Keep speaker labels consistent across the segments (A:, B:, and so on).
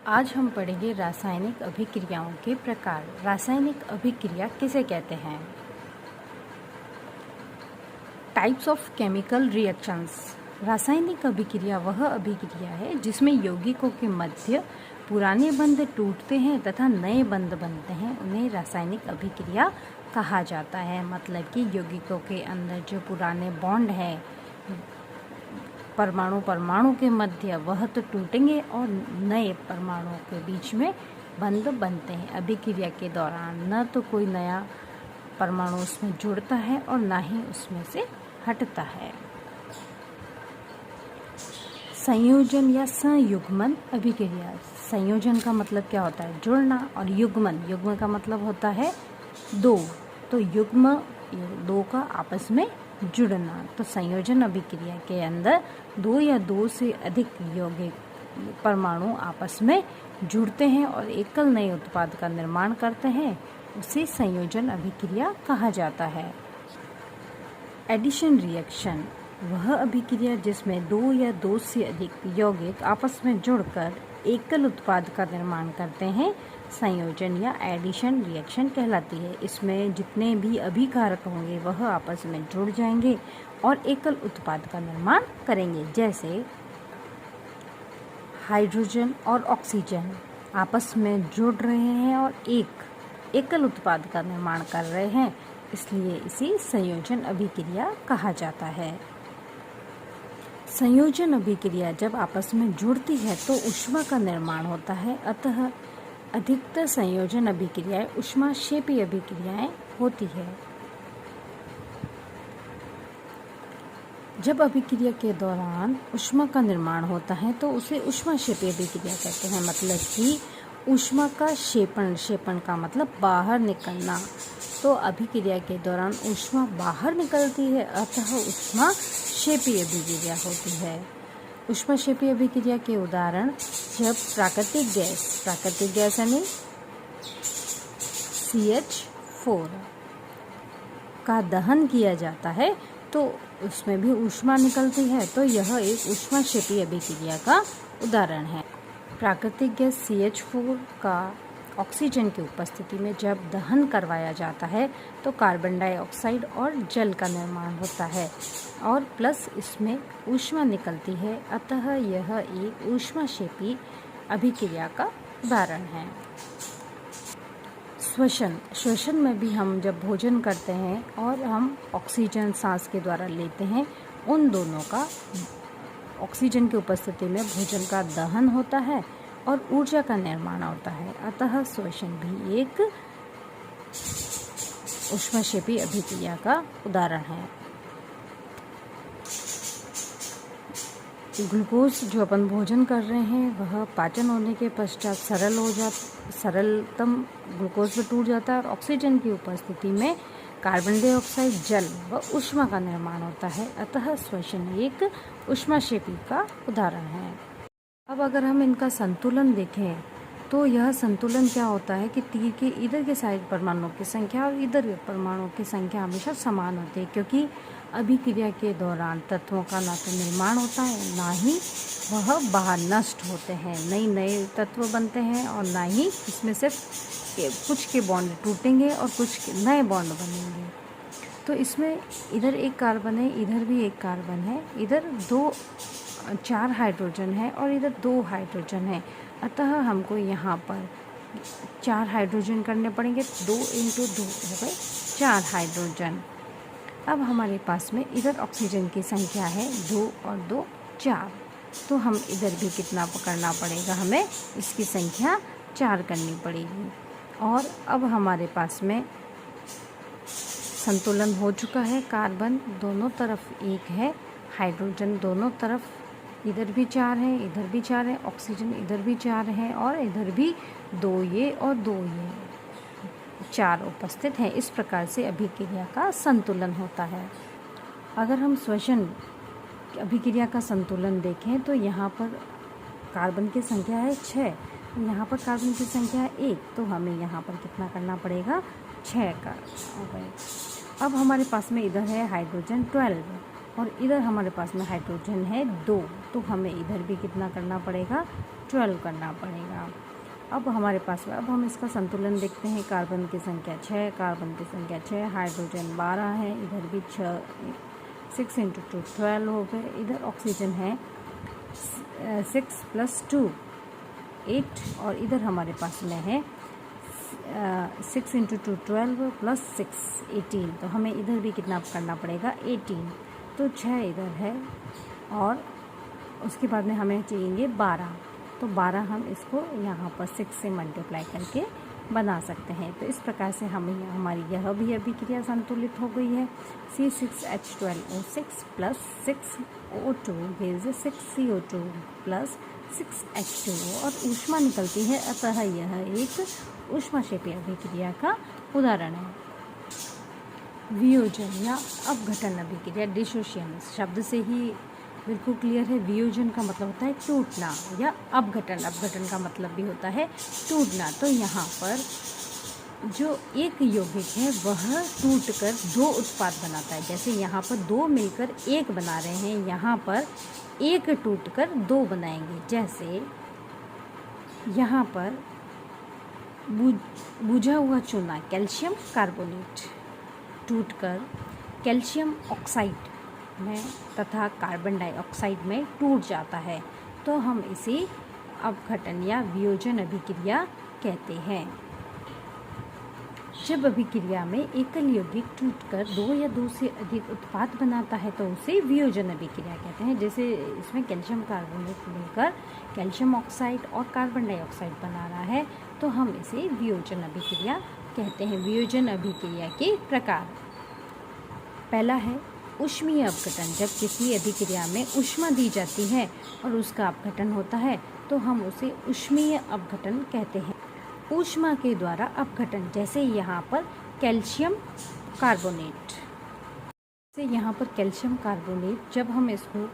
A: आज हम पढ़ेंगे रासायनिक अभिक्रियाओं के प्रकार। रासायनिक अभिक्रिया किसे कहते हैं? Types of chemical reactions. रासायनिक अभिक्रिया वह अभिक्रिया है जिसमें यौगिकों के मध्य पुराने बंध टूटते हैं तथा नए बंध बनते हैं, उन्हें रासायनिक अभिक्रिया कहा जाता है। मतलब कि यौगिकों के अंदर जो पुराने बॉन्ड है परमाणु के मध्य, वह तो टूटेंगे और नए परमाणुओं के बीच में बंध बनते हैं। अभिक्रिया के दौरान न तो कोई नया परमाणु उसमें जुड़ता है और ना ही उसमें से हटता है। संयोजन या संयुग्मन अभिक्रिया। संयोजन का मतलब क्या होता है? जुड़ना। और युग्मन का मतलब होता है दो। तो युग्म दो का आपस में जुड़ना। तो संयोजन अभिक्रिया के अंदर दो या दो से अधिक यौगिक परमाणु आपस में जुड़ते हैं और एकल नए उत्पाद का निर्माण करते हैं, उसे संयोजन अभिक्रिया कहा जाता है। एडिशन रिएक्शन वह अभिक्रिया जिसमें दो या दो से अधिक यौगिक आपस में जुड़कर एकल उत्पाद का निर्माण करते हैं, संयोजन या एडिशन रिएक्शन कहलाती है। इसमें जितने भी अभिकारक होंगे वह आपस में जुड़ जाएंगे और एकल उत्पाद का निर्माण करेंगे। जैसे हाइड्रोजन और ऑक्सीजन आपस में जुड़ रहे हैं और एक एकल उत्पाद का निर्माण कर रहे हैं, इसलिए इसे संयोजन अभिक्रिया कहा जाता है। संयोजन अभिक्रिया जब आपस में जुड़ती है तो ऊष्मा का निर्माण होता है, अतः अधिकतर संयोजन अभिक्रियाएं ऊष्माक्षेपी अभिक्रियाएं होती है। जब अभिक्रिया के दौरान ऊष्मा का निर्माण होता है तो उसे ऊष्माक्षेपी अभिक्रिया कहते हैं। मतलब कि ऊष्मा का क्षेपण का मतलब बाहर निकलना। तो अभिक्रिया के दौरान ऊष्मा बाहर निकलती है, अतः ऊष्माक्षेपी अभिक्रिया होती है। ऊष्माक्षेपी अभिक्रिया के उदाहरण, जब प्राकृतिक गैस यानी CH4 का दहन किया जाता है तो उसमें भी ऊष्मा निकलती है, तो यह एक ऊष्माक्षेपी अभिक्रिया का उदाहरण है। प्राकृतिक गैस CH4 का ऑक्सीजन की उपस्थिति में जब दहन करवाया जाता है तो कार्बन डाइऑक्साइड और जल का निर्माण होता है और प्लस इसमें ऊष्मा निकलती है, अतः यह एक ऊष्माक्षेपी अभिक्रिया का उदाहरण है। श्वसन में भी हम जब भोजन करते हैं और हम ऑक्सीजन सांस के द्वारा लेते हैं, उन दोनों का ऑक्सीजन की उपस्थिति में भोजन का दहन होता है और ऊर्जा का निर्माण होता है, अतः श्वसन भी एक ऊष्माक्षेपी अभिक्रिया का उदाहरण है। ग्लूकोज जो अपन भोजन कर रहे हैं वह पाचन होने के पश्चात सरलतम ग्लूकोज में टूट जाता है और ऑक्सीजन की उपस्थिति में कार्बन डाइऑक्साइड, जल व ऊष्मा का निर्माण होता है, अतः श्वसन एक ऊष्माक्षेपी का उदाहरण है। अब अगर हम इनका संतुलन देखें तो यह संतुलन क्या होता है कि तीर के इधर के साइड परमाणुओं की संख्या और इधर परमाणुओं की संख्या हमेशा समान होती है, क्योंकि अभिक्रिया के दौरान तत्वों का ना तो निर्माण होता है ना ही वह बाहर नष्ट होते हैं। नए तत्व बनते हैं और ना ही इसमें सिर्फ कुछ के बॉन्ड टूटेंगे और कुछ नए बॉन्ड बनेंगे। तो इसमें इधर एक कार्बन है, इधर भी एक कार्बन है, इधर 4 हाइड्रोजन है और इधर 2 हाइड्रोजन है, अतः हमको यहाँ पर 4 हाइड्रोजन करने पड़ेंगे। 2 × 2 हो गए 4 हाइड्रोजन। अब हमारे पास में इधर ऑक्सीजन की संख्या है 2 और 2 4, तो हम इधर भी कितना पकड़ना पड़ेगा? हमें इसकी संख्या 4 करनी पड़ेगी। और अब हमारे पास में संतुलन हो चुका है। कार्बन दोनों तरफ 1 है, हाइड्रोजन दोनों तरफ, इधर भी 4 है, इधर भी 4 है, ऑक्सीजन इधर भी 4 है और इधर भी 2 ये और 2 ये 4 उपस्थित हैं। इस प्रकार से अभिक्रिया का संतुलन होता है। अगर हम श्वसन अभिक्रिया का संतुलन देखें तो यहाँ पर कार्बन की संख्या है 6, यहाँ पर कार्बन की संख्या है 1, तो हमें यहाँ पर कितना करना पड़ेगा? 6 का हो गए। अब हमारे पास में इधर है हाइड्रोजन 12 और इधर हमारे पास में हाइड्रोजन है 2, तो हमें इधर भी कितना करना पड़ेगा, 12 करना पड़ेगा। अब हमारे पास अब हम इसका संतुलन देखते हैं। कार्बन की संख्या 6, कार्बन की संख्या 6, हाइड्रोजन 12 है, इधर भी 6 × 2 12 हो गए। इधर ऑक्सीजन है 6 + 2 8, और इधर हमारे पास में है 6 × 2 12 + 6 18, तो हमें इधर भी कितना करना पड़ेगा, 18। तो 6 इधर है और उसके बाद में हमें चाहिए 12, तो 12 हम इसको यहाँ पर 6 से मल्टीप्लाई करके बना सकते हैं। तो इस प्रकार से हमारी यह भी अभिक्रिया संतुलित हो गई है। C6H12O6 + 6O2 = 6CO2 + 6H2O, और ऊष्मा निकलती है, अतः यह एक ऊष्माक्षेपी अभिक्रिया का उदाहरण है। वियोजन या अपघटन अभिक्रिया, डिसोसिएशन शब्द से ही बिल्कुल क्लियर है। वियोजन का मतलब होता है टूटना, या अपघटन का मतलब भी होता है टूटना। तो यहाँ पर जो एक यौगिक है वह टूटकर 2 उत्पाद बनाता है। जैसे यहाँ पर 2 मिलकर 1 बना रहे हैं, यहाँ पर 1 टूटकर 2 बनाएंगे। जैसे यहाँ पर बुझा हुआ चूना कैल्शियम कार्बोनेट टूटकर कैल्शियम ऑक्साइड में तथा कार्बन डाइऑक्साइड में टूट जाता है, तो हम इसे अपघटन या वियोजन अभिक्रिया कहते हैं। जब अभिक्रिया में एकल यौगिक टूटकर 2 या 2 से अधिक उत्पाद बनाता है तो उसे वियोजन अभिक्रिया कहते हैं। जैसे इसमें कैल्शियम कार्बोनेट मिलकर कैल्शियम ऑक्साइड और कार्बन डाइऑक्साइड बना रहा है, तो हम इसे वियोजन अभिक्रिया कहते हैं। वियोजन अभिक्रिया के प्रकार, पहला है ऊष्मीय अपघटन। जब किसी अभिक्रिया में ऊष्मा दी जाती है और उसका अपघटन होता है तो हम उसे ऊष्मीय अपघटन कहते हैं। ऊष्मा के द्वारा अपघटन, जैसे यहाँ पर कैल्शियम कार्बोनेट, जब हम इसको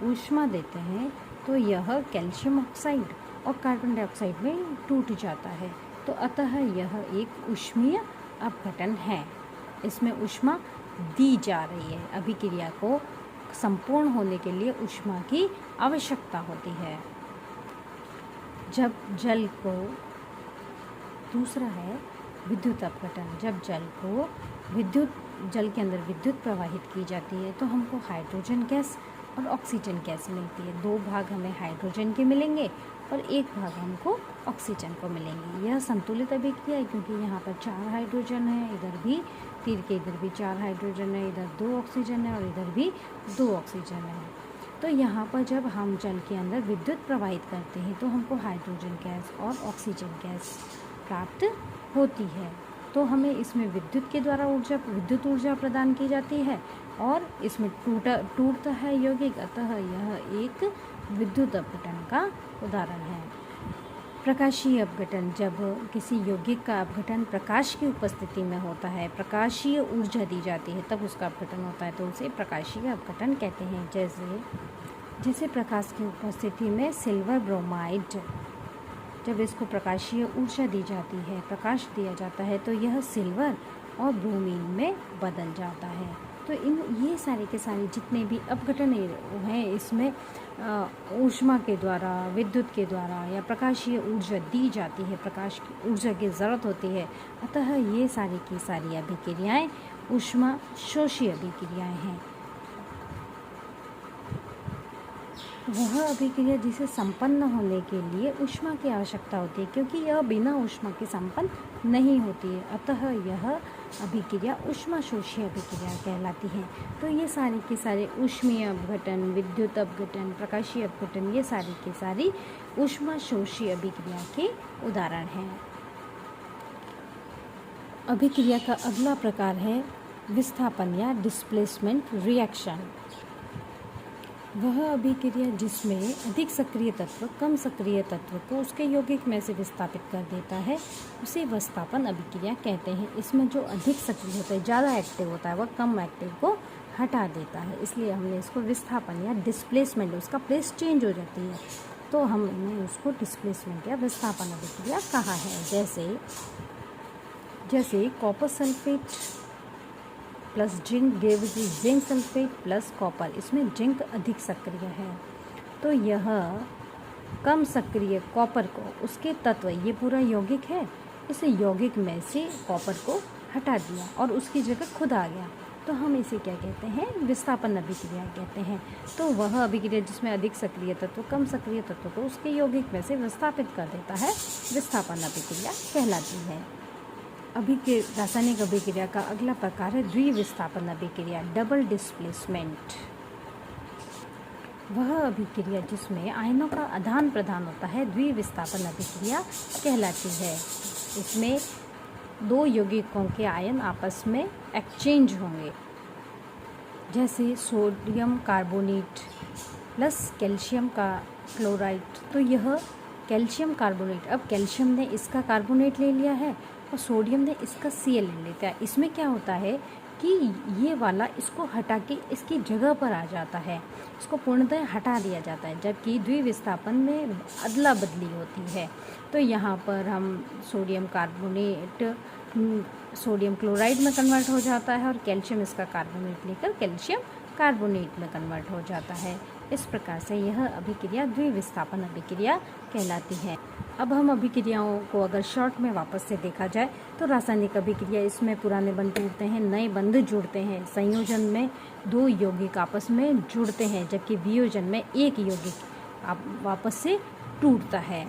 A: ऊष्मा देते हैं तो यह कैल्शियम ऑक्साइड और कार्बन डाइऑक्साइड में टूट जाता है, तो अतः यह एक ऊष्मीय अपघटन है। इसमें ऊष्मा दी जा रही है, अभिक्रिया को संपूर्ण होने के लिए ऊष्मा की आवश्यकता होती है। जब जल को, दूसरा है विद्युत अपघटन। जब जल के अंदर विद्युत प्रवाहित की जाती है तो हमको हाइड्रोजन गैस और ऑक्सीजन गैस मिलती है। 2 भाग हमें हाइड्रोजन के मिलेंगे और 1 भाग हमको ऑक्सीजन को मिलेंगे। यह संतुलित अभिक्रिया है क्योंकि यहाँ पर 4 हाइड्रोजन है, इधर भी तीर के इधर भी 4 हाइड्रोजन है, इधर 2 ऑक्सीजन है और इधर भी 2 ऑक्सीजन है। तो यहाँ पर जब हम जल के अंदर विद्युत प्रवाहित करते हैं तो हमको हाइड्रोजन गैस और ऑक्सीजन गैस प्राप्त होती है। तो हमें इसमें विद्युत के द्वारा विद्युत ऊर्जा प्रदान की जाती है और इसमें टूटता है यौगिक, अतः यह एक विद्युत अपघटन का उदाहरण है। प्रकाशीय अपघटन, जब किसी यौगिक का अपघटन प्रकाश की उपस्थिति में होता है, प्रकाशीय ऊर्जा दी जाती है तब उसका अपघटन होता है, तो उसे प्रकाशीय अपघटन कहते हैं। जैसे प्रकाश की उपस्थिति में सिल्वर ब्रोमाइड, जब इसको प्रकाशीय ऊर्जा दी जाती है, प्रकाश दिया जाता है, तो यह सिल्वर और ब्रोमीन में बदल जाता है। तो ये सारे के सारे जितने भी अपघटन हैं इसमें ऊष्मा के द्वारा, विद्युत के द्वारा या प्रकाशीय ऊर्जा दी जाती है, प्रकाश की ऊर्जा की ज़रूरत होती है, अतः ये सारी की सारी अभिक्रियाएँ ऊष्मा शोषी अभिक्रियाएँ हैं। वह अभिक्रिया जिसे संपन्न होने के लिए ऊष्मा की आवश्यकता होती है, क्योंकि यह बिना ऊष्मा के संपन्न नहीं होती है, अतः यह अभिक्रिया ऊष्मा शोषी अभिक्रिया कहलाती है। तो ये सारी की सारी ऊष्मीय अपघटन, विद्युत अपघटन, प्रकाशीय अपघटन, ये सारी की सारी ऊष्मा शोषी अभिक्रिया के उदाहरण हैं। अभिक्रिया का अगला प्रकार है विस्थापन या डिस्प्लेसमेंट रिएक्शन। वह अभिक्रिया जिसमें अधिक सक्रिय तत्व कम सक्रिय तत्व को उसके यौगिक में से विस्थापित कर देता है, उसे विस्थापन अभिक्रिया कहते हैं। इसमें जो अधिक सक्रिय होता है, ज़्यादा एक्टिव होता है, वह कम एक्टिव को हटा देता है, इसलिए हमने इसको विस्थापन या डिस्प्लेसमेंट, उसका प्लेस चेंज हो जाती है, तो हमने उसको डिस्प्लेसमेंट या विस्थापन अभिक्रिया कहा है। जैसे copper sulphate plus zinc gives zinc sulphate plus copper. इसमें जिंक अधिक सक्रिय है, तो यह कम सक्रिय कॉपर को उसके तत्व, ये पूरा यौगिक है, इस यौगिक में से कॉपर को हटा दिया और उसकी जगह खुद आ गया, तो हम इसे क्या कहते हैं, विस्थापन अभिक्रिया कहते हैं। तो वह अभिक्रिया जिसमें अधिक सक्रिय तत्व कम सक्रिय तत्व को उसके यौगिक में से विस्थापित कर देता है, विस्थापन अभिक्रिया कहलाती है। रासायनिक अभिक्रिया का अगला प्रकार है द्विविस्थापन अभिक्रिया, डबल डिस्प्लेसमेंट। वह अभिक्रिया जिसमें आयनों का आदान प्रदान होता है द्विविस्थापन अभिक्रिया कहलाती है। इसमें दो यौगिकों के आयन आपस में एक्सचेंज होंगे, जैसे सोडियम कार्बोनेट प्लस कैल्शियम का क्लोराइड। तो यह कैल्शियम कार्बोनेट, अब कैल्शियम ने इसका कार्बोनेट ले लिया है और सोडियम ने इसका Cl ले लेता है। इसमें क्या होता है कि ये वाला इसको हटा के इसकी जगह पर आ जाता है, इसको पूर्णतः हटा दिया जाता है, जबकि द्विविस्थापन में अदला बदली होती है। तो यहाँ पर हम सोडियम कार्बोनेट सोडियम क्लोराइड में कन्वर्ट हो जाता है और कैल्शियम इसका कार्बोनेट लेकर कैल्शियम कार्बोनेट में कन्वर्ट हो जाता है। इस प्रकार से यह अभिक्रिया द्विविस्थापन अभिक्रिया कहलाती है। अब हम अभिक्रियाओं को अगर शॉर्ट में वापस से देखा जाए तो रासायनिक अभिक्रिया, इसमें पुराने बंध टूटते हैं, नए बंध जुड़ते हैं। संयोजन में दो यौगिक आपस में जुड़ते हैं, जबकि वियोजन में एक यौगिक वापस से टूटता है।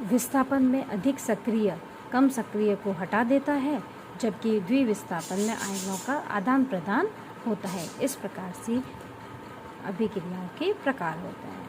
A: विस्थापन में अधिक सक्रिय कम सक्रिय को हटा देता है, जबकि द्विविस्थापन में आयनों का आदान प्रदान होता है। इस प्रकार से अभिक्रियाओं के प्रकार होते हैं।